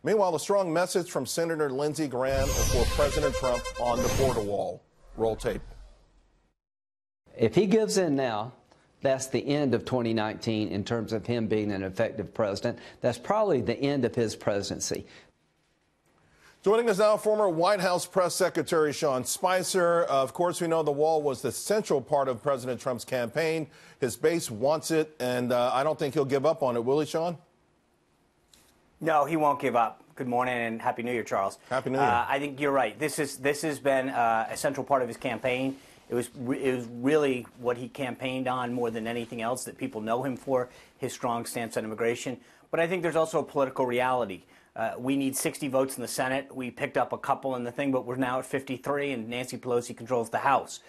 Meanwhile, a strong message from Senator Lindsey Graham for President Trump on the border wall. Roll tape. If he gives in now, that's the end of 2019 in terms of him being an effective president. That's probably the end of his presidency. Joining us now, former White House Press Secretary Sean Spicer. Of course, we know the wall was the central part of President Trump's campaign. His base wants it, and I don't think he'll give up on it, will he, Sean? No, he won't give up. Good morning and Happy New Year, Charles. Happy New Year. I think you're right. This has been a central part of his campaign. It was really what he campaigned on more than anything else that people know him for, his strong stance on immigration. But I think there's also a political reality. We need 60 votes in the Senate. We picked up a couple in the thing, but we're now at 53, and Nancy Pelosi controls the House.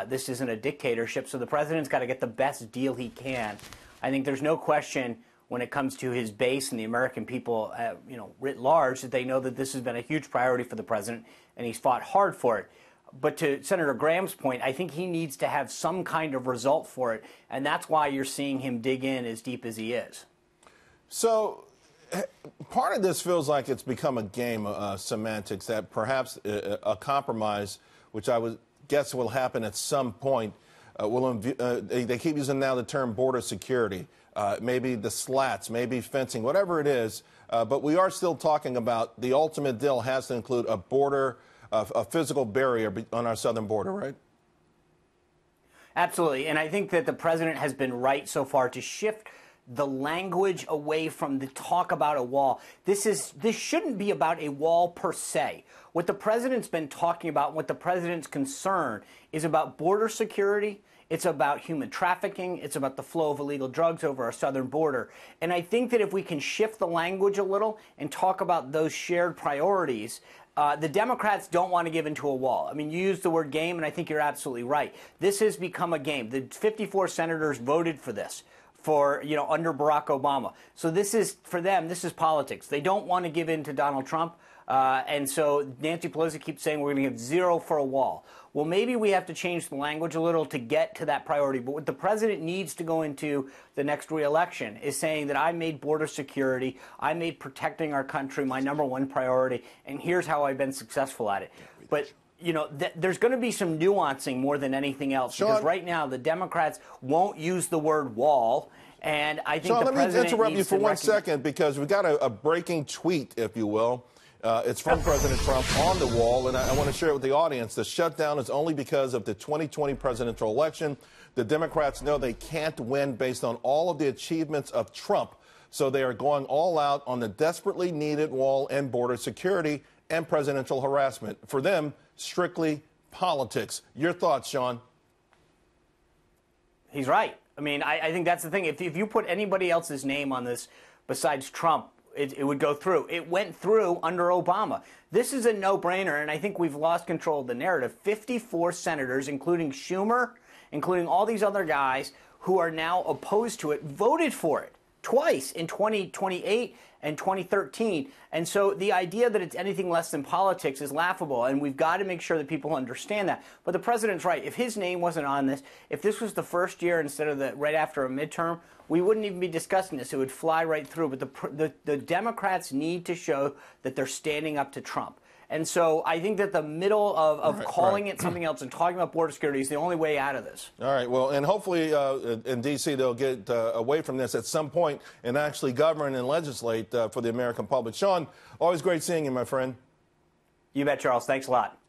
This isn't a dictatorship, so the president's got to get the best deal he can. I think there's no question when it comes to his base and the American people, writ large, that they know that this has been a huge priority for the president, and he's fought hard for it. But to Senator Graham's point, I think he needs to have some kind of result for it, and that's why you're seeing him dig in as deep as he is. So part of this feels like it's become a game of semantics, that perhaps a compromise, which I would guess will happen at some point, they keep using now the term border security, maybe the slats, maybe fencing, whatever it is. But we are still talking about the ultimate deal has to include a border, a physical barrier on our southern border, right? Absolutely. And I think that the president has been right so far to shift the language away from the talk about a wall. This shouldn't be about a wall per se. What the president's been talking about, what the president's concern is about border security. It's about human trafficking. It's about the flow of illegal drugs over our southern border. And I think that if we can shift the language a little and talk about those shared priorities, the Democrats don't want to give into a wall. I mean, you used the word game, and I think you're absolutely right. This has become a game. The 54 senators voted for this under Barack Obama. So this is, for them, this is politics. They don't want to give in to Donald Trump. And so Nancy Pelosi keeps saying we're going to give zero for a wall. Well, maybe we have to change the language a little to get to that priority. But what the president needs to go into the next re-election is saying that I made border security, I made protecting our country my #1 priority, and here's how I've been successful at it. But there's going to be some nuancing more than anything else, because right now the Democrats won't use the word wall, and I think the president let me interrupt you needs for to one second, because we got a breaking tweet, if you will. It's from President Trump on the wall, and I want to share it with the audience. The shutdown is only because of the 2020 presidential election. The Democrats know they can't win based on all of the achievements of Trump, so they are going all out on the desperately needed wall and border security and presidential harassment. For them, strictly politics. Your thoughts, Sean? He's right. I mean, I think that's the thing. If you put anybody else's name on this besides Trump, it would go through. It went through under Obama. This is a no-brainer, and I think we've lost control of the narrative. 54 senators, including Schumer, including all these other guys who are now opposed to it, voted for it twice in 2028 and 2013. And so the idea that it's anything less than politics is laughable, and we've got to make sure that people understand that. But the president's right. If his name wasn't on this, if this was the first year instead of right after a midterm, we wouldn't even be discussing this. It would fly right through. But the Democrats need to show that they're standing up to Trump. And so I think that the middle of calling it something else and talking about border security is the only way out of this. All right. Well, and hopefully in D.C. they'll get away from this at some point and actually govern and legislate for the American public. Sean, always great seeing you, my friend. You bet, Charles. Thanks a lot.